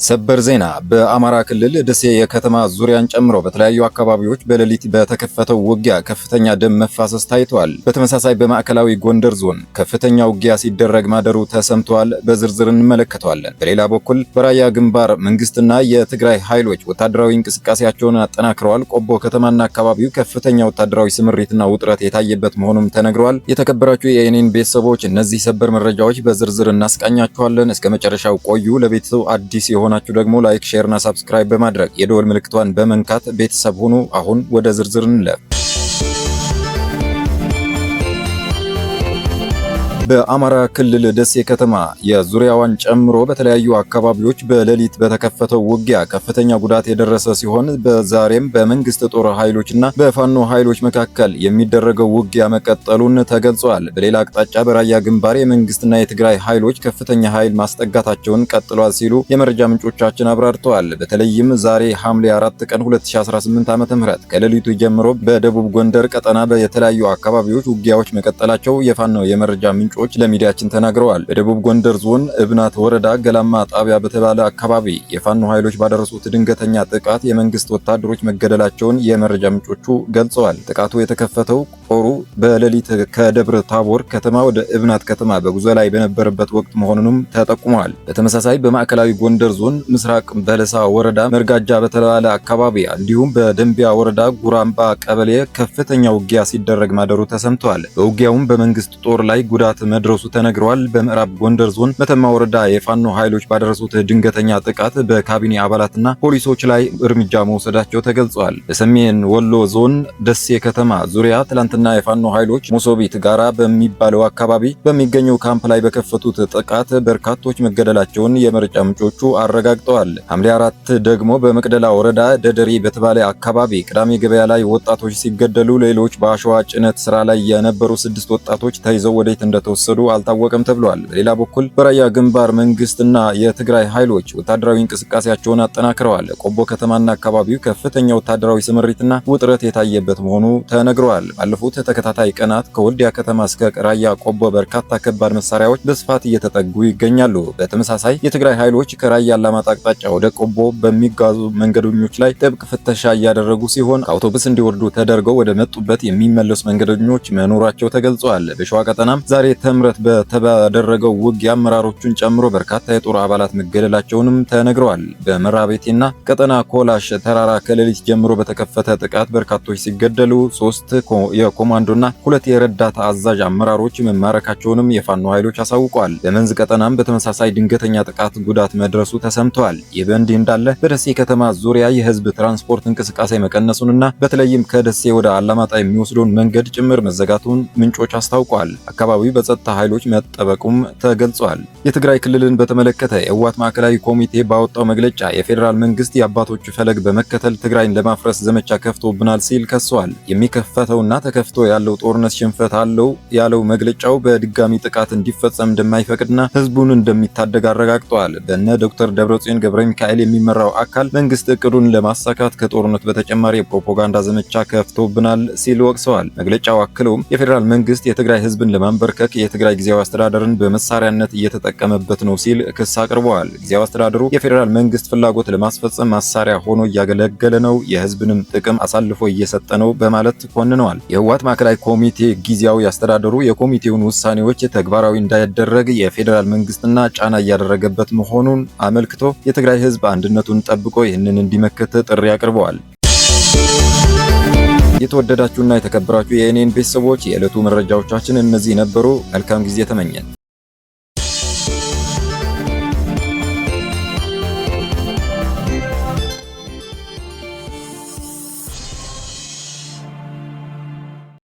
ሰበር ዜና በአማራ ክልል ደሴ የከተማ ዙሪያን ጨምሮ በተለያዩ አካባቢዎች በሌሊት በተከፈተው ውጊያ ከፍተኛ ደም መፋሰስ ታይቷል። በተመሳሳይ በማዕከላዊ ጎንደር ዞን ከፍተኛ ውጊያ ሲደረግ ማደሩ ተሰምቷል። በዝርዝር እንመለከተዋለን። በሌላ በኩል በራያ ግንባር መንግስትና የትግራይ ኃይሎች ወታደራዊ እንቅስቃሴያቸውን አጠናክረዋል። ቆቦ ከተማና አካባቢው ከፍተኛ ወታደራዊ ስምሪትና ውጥረት የታየበት መሆኑም ተነግሯል። የተከበራችሁ የኔን ቤተሰቦች እነዚህ ሰበር መረጃዎች በዝርዝር እናስቃኛችኋለን። እስከ መጨረሻው ቆዩ። ለቤተሰቡ አዲስ የሆናችሁ ደግሞ ላይክ፣ ሼር እና ሰብስክራይብ በማድረግ የደወል ምልክቷን በመንካት ቤተሰብ ሁኑ። አሁን ወደ ዝርዝር እንለፍ። በአማራ ክልል ደሴ ከተማ የዙሪያዋን ጨምሮ በተለያዩ አካባቢዎች በሌሊት በተከፈተው ውጊያ ከፍተኛ ጉዳት የደረሰ ሲሆን በዛሬም በመንግስት ጦር ኃይሎችና በፋኖ ኃይሎች መካከል የሚደረገው ውጊያ መቀጠሉን ተገልጿል። በሌላ አቅጣጫ በራያ ግንባር የመንግስትና የትግራይ ኃይሎች ከፍተኛ ኃይል ማስጠጋታቸውን ቀጥሏል ሲሉ የመረጃ ምንጮቻችን አብራርተዋል። በተለይም ዛሬ ሐምሌ 4 ቀን 2018 ዓ.ም ከሌሊቱ ጀምሮ በደቡብ ጎንደር ቀጠና በተለያዩ አካባቢዎች ውጊያዎች መቀጠላቸው የፋኖ የመረጃ ምንጮች ለሚዲያችን ተናግረዋል። በደቡብ ጎንደር ዞን እብናት ወረዳ ገላማ ጣቢያ በተባለ አካባቢ የፋኖ ኃይሎች ባደረሱት ድንገተኛ ጥቃት የመንግስት ወታደሮች መገደላቸውን የመረጃ ምንጮቹ ገልጸዋል። ጥቃቱ የተከፈተው ጦሩ በሌሊት ከደብረ ታቦር ከተማ ወደ እብናት ከተማ በጉዞ ላይ በነበረበት ወቅት መሆኑንም ተጠቁመዋል። በተመሳሳይ በማዕከላዊ ጎንደር ዞን ምስራቅ በለሳ ወረዳ መርጋጃ በተባለ አካባቢ እንዲሁም በደንቢያ ወረዳ ጉራምባ ቀበሌ ከፍተኛ ውጊያ ሲደረግ ማደሩ ተሰምተዋል። በውጊያውም በመንግስት ጦር ላይ ጉዳት መድረሱ ተነግሯል። በምዕራብ ጎንደር ዞን መተማ ወረዳ የፋኖ ኃይሎች ባደረሱት ድንገተኛ ጥቃት በካቢኔ አባላትና ፖሊሶች ላይ እርምጃ መውሰዳቸው ተገልጿል። በሰሜን ወሎ ዞን ደሴ ከተማ ዙሪያ ትላንትና የፋኖ ኃይሎች ሙሶቢት ጋራ በሚባለው አካባቢ በሚገኘው ካምፕ ላይ በከፈቱት ጥቃት በርካቶች መገደላቸውን የመረጃ ምንጮቹ አረጋግጠዋል። ሐምሌ 4 ደግሞ በመቅደላ ወረዳ ደደሪ በተባለ አካባቢ ቅዳሜ ገበያ ላይ ወጣቶች ሲገደሉ ሌሎች በአሸዋ ጭነት ስራ ላይ የነበሩ 6 ወጣቶች ተይዘው ወዴት እንደተወሰዱ አልታወቀም ተብሏል። በሌላ በኩል በራያ ግንባር መንግስትና የትግራይ ኃይሎች ወታደራዊ እንቅስቃሴያቸውን አጠናክረዋል። ቆቦ ከተማና አካባቢው ከፍተኛ ወታደራዊ ስምሪትና ውጥረት የታየበት መሆኑ ተነግረዋል። ባለፉት ተከታታይ ቀናት ከወልዲያ ከተማ እስከ ራያ ቆቦ በርካታ ከባድ መሳሪያዎች በስፋት እየተጠጉ ይገኛሉ። በተመሳሳይ የትግራይ ኃይሎች ከራያ አላማጣ አቅጣጫ ወደ ቆቦ በሚጓዙ መንገደኞች ላይ ጥብቅ ፍተሻ እያደረጉ ሲሆን ከአውቶቡስ እንዲወርዱ ተደርገው ወደ መጡበት የሚመለሱ መንገደኞች መኖራቸው ተገልጿል። በሸዋ ቀጠናም ዛሬ ተምረት በተደረገው ውጊያ አመራሮቹን ጨምሮ በርካታ የጦር አባላት መገደላቸውንም ተነግረዋል። በመራቤቴና ቀጠና ኮላሽ ተራራ ከሌሊት ጀምሮ በተከፈተ ጥቃት በርካቶች ሲገደሉ 3 የኮማንዶና 2 የረዳት አዛዥ አመራሮች መማረካቸውንም የፋኖ ኃይሎች አሳውቀዋል። በመንዝ ቀጠናም በተመሳሳይ ድንገተኛ ጥቃት ጉዳት መድረሱ ተሰምተዋል። ይህ በእንዲህ እንዳለ በደሴ ከተማ ዙሪያ የህዝብ ትራንስፖርት እንቅስቃሴ መቀነሱንና በተለይም ከደሴ ወደ አላማጣ የሚወስደውን መንገድ ጭምር መዘጋቱን ምንጮች አስታውቀዋል። አካባቢው በጸጥታ ኃይሎች መጠበቁም ተገልጿል። የትግራይ ክልልን በተመለከተ የህወሓት ማዕከላዊ ኮሚቴ ባወጣው መግለጫ የፌዴራል መንግስት የአባቶቹ ፈለግ በመከተል ትግራይን ለማፍረስ ዘመቻ ከፍቶብናል ሲል ከሷል። የሚከፈተውና ተከፍቶ ያለው ጦርነት ሽንፈት አለው ያለው መግለጫው በድጋሚ ጥቃት እንዲፈጸም እንደማይፈቅድና ህዝቡን እንደሚታደግ አረጋግጧል። በእነ ዶክተር ደብረጽዮን ገብረ ሚካኤል የሚመራው አካል መንግስት እቅዱን ለማሳካት ከጦርነት በተጨማሪ የፕሮፓጋንዳ ዘመቻ ከፍቶብናል ሲል ወቅሰዋል። መግለጫው አክለውም የፌዴራል መንግስት የትግራይ ህዝብን ለማንበርከክ የትግራይ ጊዜያዊ አስተዳደርን በመሳሪያነት እየተጠቀመበት ነው ሲል ክስ አቅርበዋል። ጊዜያዊ አስተዳደሩ የፌዴራል መንግስት ፍላጎት ለማስፈጸም መሳሪያ ሆኖ እያገለገለ ነው፣ የህዝብንም ጥቅም አሳልፎ እየሰጠ ነው በማለት ኮንነዋል። የህወሓት ማዕከላዊ ኮሚቴ ጊዜያዊ አስተዳደሩ የኮሚቴውን ውሳኔዎች ተግባራዊ እንዳይደረግ የፌዴራል መንግስትና ጫና እያደረገበት መሆኑን አመልክቶ የትግራይ ህዝብ አንድነቱን ጠብቆ ይህንን እንዲመክት ጥሪ አቅርበዋል። የተወደዳችሁና የተከበራችሁ የኔን ቤተሰቦች የዕለቱ መረጃዎቻችን እነዚህ ነበሩ። መልካም ጊዜ ተመኘን።